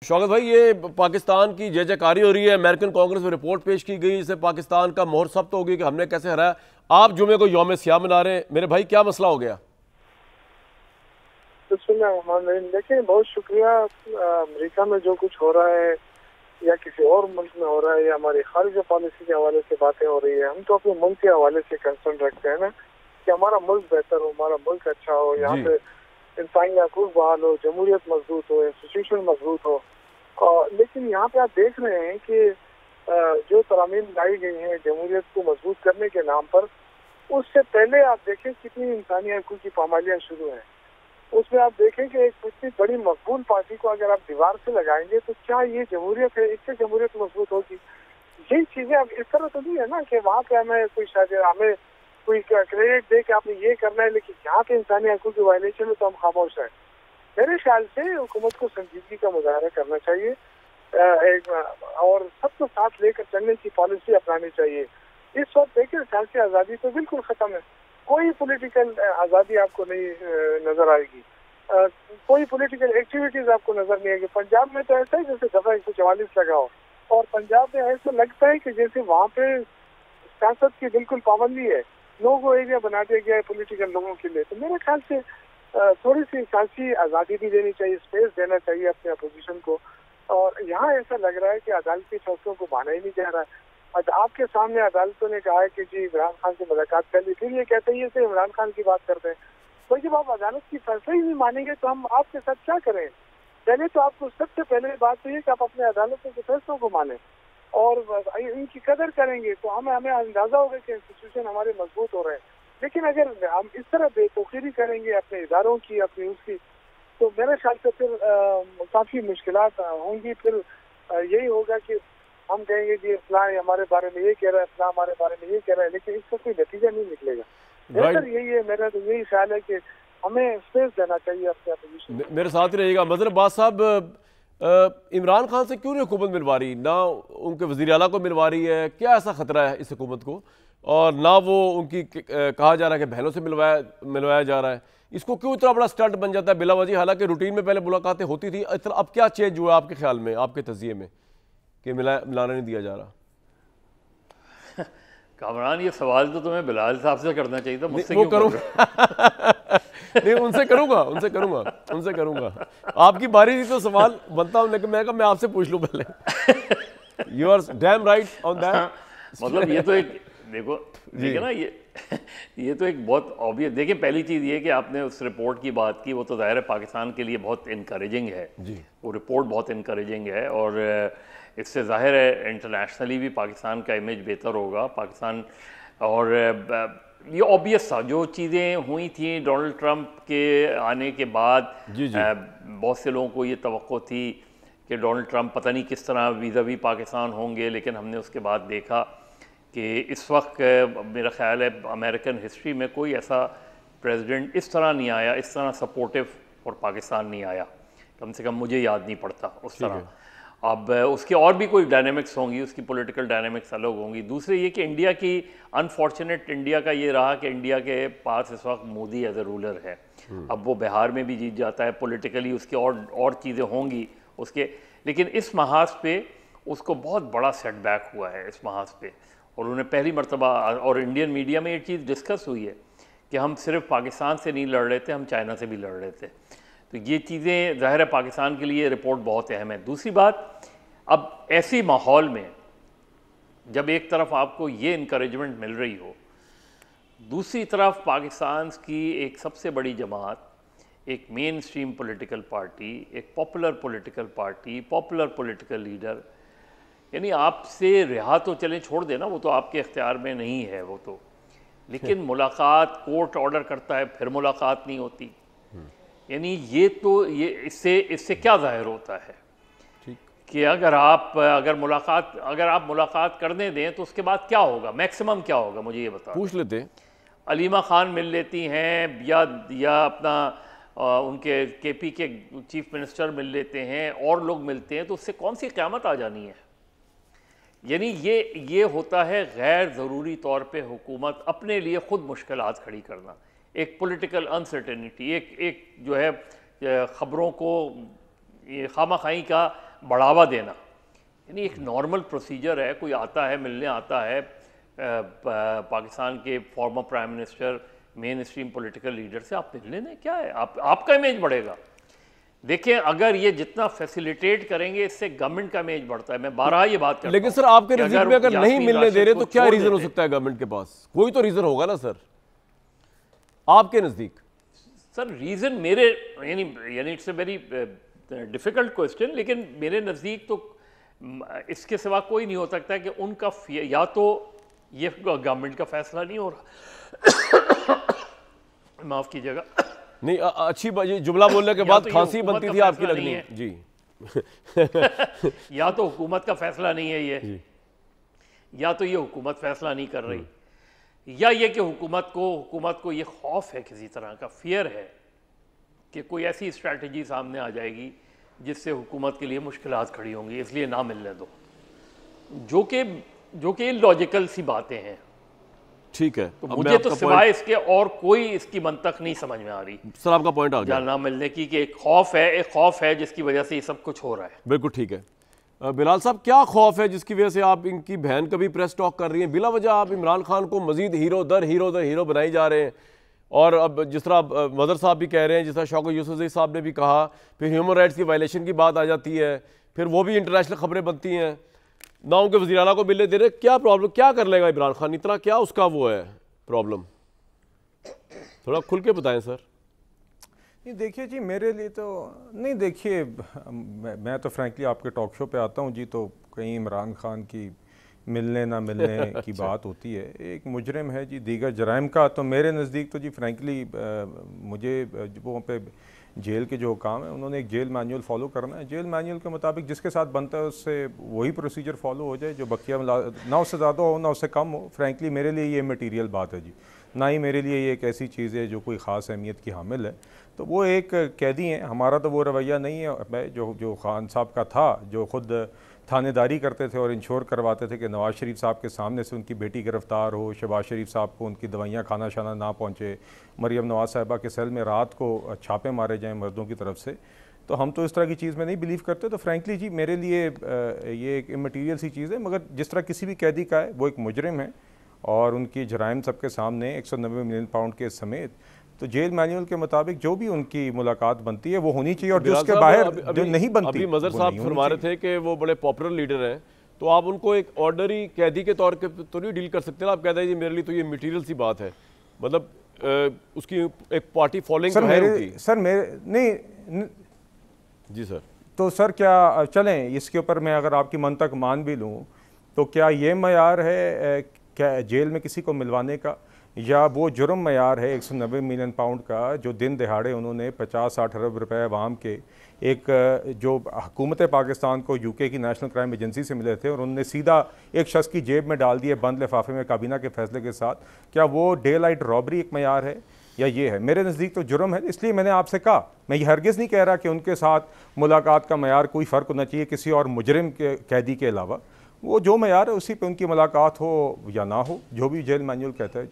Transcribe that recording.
शौकत भाई, ये पाकिस्तान की जय जयकारी हो रही है। अमेरिकन कांग्रेस में रिपोर्ट पेश की गई, इससे पाकिस्तान का मोहर सब्त हो गई कि हमने कैसे हराया। आप जुमे को यौम सियाह मना रहे हैं, मेरे भाई क्या मसला हो गया? देखिए, बहुत शुक्रिया। अमेरिका में जो कुछ हो रहा है या किसी और मुल्क में हो रहा है या हमारी खारिज पॉलिसी के हवाले से बातें हो रही है, हम तो अपने मुल्क के हवाले से कंसर्न रखते हैं ना, कि हमारा मुल्क बेहतर हो, हमारा मुल्क अच्छा हो, यहाँ पे इंसानी हकूक बहाल हो, जमहूरियत मजबूत हो, इंस्टीट्यूशन मजबूत हो। लेकिन यहाँ पे आप देख रहे हैं कि जो तरामीम लाई गई हैं जमहूरियत को मजबूत करने के नाम पर, उससे पहले आप देखें कितनी इंसानी हकूक की पामालियाँ शुरू हैं। उसमें आप देखें कि एक इतनी बड़ी मकबूल पार्टी को अगर आप दीवार से लगाएंगे तो क्या ये जमहूरियत है? इससे जमहूरियत मजबूत होगी? यही चीजें अब इस तरह तो नहीं है ना कि वहाँ पे हमें कोई क्रेडिट दे कि आपने ये करना है, लेकिन यहाँ पे इंसानी हकूक की वायलेशन है तो हम खामोश हैं। मेरे ख्याल से हुकूमत को संजीदगी का मुजाहरा करना चाहिए और सबको साथ लेकर चलने की पॉलिसी अपनानी चाहिए। इस वक्त देखिए, सियासी आज़ादी तो बिल्कुल खत्म है, कोई पॉलिटिकल आज़ादी आपको नहीं नजर आएगी, कोई पॉलिटिकल एक्टिविटीज आपको नजर नहीं आएगी। पंजाब में तो ऐसा है जैसे दफा 144 लगा हो, और पंजाब में ऐसा लगता है कि जैसे वहाँ पे सियासत की बिल्कुल पाबंदी है, लोगों एरिया बना दिया गया है पॉलिटिकल लोगों के लिए। तो मेरे ख्याल से थोड़ी सी सियासी आज़ादी भी देनी चाहिए, स्पेस देना चाहिए अपने अपोजिशन को। और यहाँ ऐसा लग रहा है कि अदालती फैसलों को माना ही नहीं जा रहा है। आपके सामने अदालतों ने कहा है कि जी इमरान खान से मुलाकात कर ली, फिर ये कहते हैं ये इमरान खान की बात करते हैं। तो जब आप अदालत की फैसला ही नहीं मानेंगे तो हम आपके साथ क्या करें? पहले तो आपको सबसे पहले बात तो ये कि आप अपने अदालतों के फैसलों को माने और इनकी कदर करेंगे तो हमें अंदाजा होगा कि इंस्टीट्यूशन हमारे मजबूत हो रहे हैं। लेकिन अगर हम इस तरह बेतौकीरी करेंगे अपने इदारों की, अपनी उसकी, तो मेरे ख्याल से फिर काफी मुश्किलात होंगी। फिर यही होगा कि हम कहेंगे जी इस्लाम हमारे बारे में ये कह रहा है, इस्लाम हमारे बारे में ये कह रहा है, लेकिन इसका कोई नतीजा नहीं निकलेगा। बेहतर यही है, मेरा तो यही ख्याल है कि हमें स्पेस देना चाहिए अपने अपोजिशन। मेरे साथ ही रहिएगा। मजर अब्बास साहब, इमरान खान से क्यों नहीं हुकूमत मिलवा रही, ना उनके वज़ीर आला को मिलवा रही है? क्या ऐसा खतरा है इस हुकूमत को? और ना वो उनकी कहा जा रहा है कि बहनों से मिलवाया जा रहा है। इसको क्यों इतना बड़ा स्टंट बन जाता है बिला वजह? हालांकि रूटीन में पहले मुलाकातें होती थी, अब क्या चेंज हुआ आपके ख्याल में, आपके तज़िये में, कि मिलाना नहीं दिया जा रहा? कामरान, ये सवाल तो तुम्हें बिलाल साहब से करना चाहिए था, मुझसे वो क्यों करूँगा? नहीं, उनसे करूँगा। आपकी बारी थी तो सवाल बनता हूँ, लेकिन मैं आपसे पूछ लूँ पहले। You are damn right on that. मतलब ये तो एक देखो ना, ये तो एक बहुत ऑब्वियस। देखिए, पहली चीज़ ये कि आपने उस रिपोर्ट की बात की, वो तो ज़ाहिर है पाकिस्तान के लिए बहुत इनकरेजिंग है जी। वो रिपोर्ट बहुत इनकरेजिंग है और इससे ज़ाहिर है इंटरनेशनली भी पाकिस्तान का इमेज बेहतर होगा। पाकिस्तान और ये ऑब्वियस था, जो चीज़ें हुई थी डोनाल्ड ट्रंप के आने के बाद बहुत से लोगों को ये तवक्को थी कि डोनाल्ड ट्रंप पता नहीं किस तरह वीज़ा पाकिस्तान होंगे, लेकिन हमने उसके बाद देखा कि इस वक्त मेरा ख्याल है अमेरिकन हिस्ट्री में कोई ऐसा प्रेसिडेंट इस तरह नहीं आया, इस तरह सपोर्टिव और पाकिस्तान नहीं आया, कम से कम मुझे याद नहीं पड़ता उस तरह। अब उसके और भी कोई डायनेमिक्स होंगी, उसकी पॉलिटिकल डायनेमिक्स अलग होंगी। दूसरे ये कि इंडिया की अनफॉर्चुनेट इंडिया का ये रहा कि इंडिया के पास इस वक्त मोदी एज ए रूलर है। अब वो बिहार में भी जीत जाता है, पॉलिटिकली उसकी और चीज़ें होंगी उसके, लेकिन इस महाज पे उसको बहुत बड़ा सेटबैक हुआ है इस महाज पे। और उन्होंने पहली मरतबा, और इंडियन मीडिया में ये चीज़ डिस्कस हुई है कि हम सिर्फ पाकिस्तान से नहीं लड़ रहे थे, हम चाइना से भी लड़ रहे थे। तो ये चीज़ें ज़ाहिर है पाकिस्तान के लिए रिपोर्ट बहुत अहम है। दूसरी बात, अब ऐसी माहौल में जब एक तरफ आपको ये इनकरेजमेंट मिल रही हो, दूसरी तरफ पाकिस्तान की एक सबसे बड़ी जमात, एक मेन स्ट्रीम पॉलिटिकल पार्टी, एक popular political party, popular political leader, यानी आपसे रिहा तो चलें, छोड़ देना, वो तो आपके इख्तियार में नहीं है वो तो, लेकिन मुलाकात कोर्ट ऑर्डर करता है, फिर मुलाकात नहीं होती। यानी ये इससे क्या जाहिर होता है कि अगर आप मुलाकात करने दें तो उसके बाद क्या होगा, मैक्सिमम क्या होगा, मुझे ये बता। पूछ लेते, अलीमा खान मिल लेती हैं या अपना उनके केपी के चीफ मिनिस्टर मिल लेते हैं और लोग मिलते हैं, तो उससे कौन सी क़यामत आ जानी है? यानी ये होता है गैर ज़रूरी तौर पे हुकूमत अपने लिए ख़ुद मुश्किलात खड़ी करना, एक पॉलिटिकल अनसर्टेनिटी, एक जो है ख़बरों को ये खामा खाई का बढ़ावा देना, यानी एक नॉर्मल प्रोसीजर है। कोई आता है, मिलने आता है पाकिस्तान के former prime minister, main stream political leader से, आप मिल लेना, क्या है, आपका इमेज बढ़ेगा। देखिए अगर ये जितना फैसिलिटेट करेंगे इससे गवर्नमेंट का इमेज बढ़ता है। मैं 12 ये बात करता हूं। लेकिन सर आपके नजदीक में अगर नहीं मिलने दे रहे तो क्या रीजन हो सकता है गवर्नमेंट के पास? कोई तो रीजन होगा ना सर आपके नजदीक। सर रीजन मेरे यानी it's a very difficult question, लेकिन मेरे नज़दीक तो इसके सिवा कोई नहीं हो सकता कि उनका या तो ये गवर्नमेंट का फैसला नहीं हो रहा माफ कीजिएगा, नहीं अच्छी बात, ये जुमला बोलने के बाद तो खांसी बनती थी आपकी लगनी है जी या तो हुकूमत का फैसला नहीं है ये, या तो ये हुकूमत फैसला नहीं कर रही, या ये कि हुकूमत को ये खौफ है, किसी तरह का फियर है कि कोई ऐसी स्ट्रैटेजी सामने आ जाएगी जिससे हुकूमत के लिए मुश्किलात खड़ी होंगी, इसलिए ना मिलने दो, जो कि लॉजिकल सी बातें हैं। ठीक है, तो मुझे तो सिवाय इसके और कोई इसकी मंतक नहीं समझ में आ रही सर। आपका पॉइंट आ गया ना मिलने की, कि एक खौफ है जिसकी वजह से ये सब कुछ हो रहा है। बिल्कुल ठीक है। बिलाल साहब, क्या खौफ है जिसकी वजह से आप इनकी बहन कभी प्रेस टॉक कर रही हैं, बिला वजह आप इमरान खान को मजीद हीरो दर हीरो बनाई जा रहे हैं, और अब जिस तरह मदर साहब भी कह रहे हैं, जिस तरह शौकत यूसुफजई साहब ने भी कहा, फिर ह्यूमन राइट्स की वायलेशन की बात आ जाती है, फिर वो भी इंटरनेशनल खबरें बनती हैं, ना उनके वज़ीर आला को मिलने दे रहे। क्या प्रॉब्लम, क्या कर लेगा इमरान खान, इतना क्या उसका वो है प्रॉब्लम? थोड़ा खुल के बताएं सर। नहीं देखिए जी, मेरे लिए तो नहीं, देखिए मैं तो फ्रैंकली आपके टॉक शो पे आता हूँ जी, तो कहीं इमरान खान की मिलने ना मिलने की बात होती है। एक मुजरिम है जी दीगर जराइम का, तो मेरे नज़दीक तो जी फ्रैंकली मुझे वहाँ पे जेल के जो काम है, उन्होंने एक जेल मैनुअल फॉलो करना है। जेल मैनुअल के मुताबिक जिसके साथ बनता है उससे वही प्रोसीजर फॉलो हो जाए, जो बकिया ना उससे ज़्यादा हो ना उससे कम हो। फ्रैंकली मेरे लिए ये मटीरियल बात है जी, ना ही मेरे लिए ये एक ऐसी चीज़ है जो कोई ख़ास अहमियत की हामिल है। तो वो एक कैदी हैं, हमारा तो वो रवैया नहीं है जो खान साहब का था, जो ख़ुद थानेदारी करते थे और इंश्योर करवाते थे कि नवाज़ शरीफ साहब के सामने से उनकी बेटी गिरफ़्तार हो, शहबाज शरीफ साहब को उनकी दवाइयाँ खाना शाना ना पहुँचे, मरियम नवाज़ साहिबा के सेल में रात को छापे मारे जाएँ मर्दों की तरफ से। तो हम तो इस तरह की चीज़ में नहीं बिलीव करते। तो फ्रैंकली जी मेरे लिए ये एक इमटीरियल सी चीज़ है, मगर जिस तरह किसी भी कैदी का है, वो एक मुजरिम है और उनकी जराइम सबके सामने 190 मिलियन पाउंड के समेत, तो जेल मैनुअल के मुताबिक जो भी उनकी मुलाकात बनती है वो होनी चाहिए, और जो उसके बाहर जो नहीं बनती। अभी मजर साहब फरमा रहे थे कि वो बड़े पॉपुलर लीडर हैं, तो आप उनको एक ऑर्डनरी कैदी के तौर पे तो नहीं डील कर सकते ना। आप कहते हैं जी मेरे लिए तो ये मटेरियल सी बात है, मतलब उसकी एक पार्टी फॉलोइंग है उनकी। सर मेरे नहीं जी सर, तो सर क्या चलें इसके ऊपर मैं अगर आपकी मंतक मान भी लूँ, तो क्या ये मयार है क्या जेल में किसी को मिलवाने का, या वो जुर्म मयार है 190 मिलियन पाउंड का, जो दिन दिहाड़े उन्होंने 50-60 अरब रुपए अवाम के एक जो हुकूमत पाकिस्तान को यूके की नेशनल क्राइम एजेंसी से मिले थे और उन्होंने सीधा एक शख्स की जेब में डाल दिए बंद लिफाफे में काबीना के फैसले के साथ, क्या वो डे लाइट रॉबरी एक मयार है या ये है? मेरे नज़दीक तो जुर्म है। इसलिए मैंने आपसे कहा, मैं ये हरगिज़ नहीं कह रहा कि उनके साथ मुलाकात का मयार कोई फ़र्क होना चाहिए किसी और मुजरिम के कैदी के अलावा। वो जो मयार है उसी पे उनकी मुलाकात हो या ना हो, जो भी जेल मैनुअल कहता है।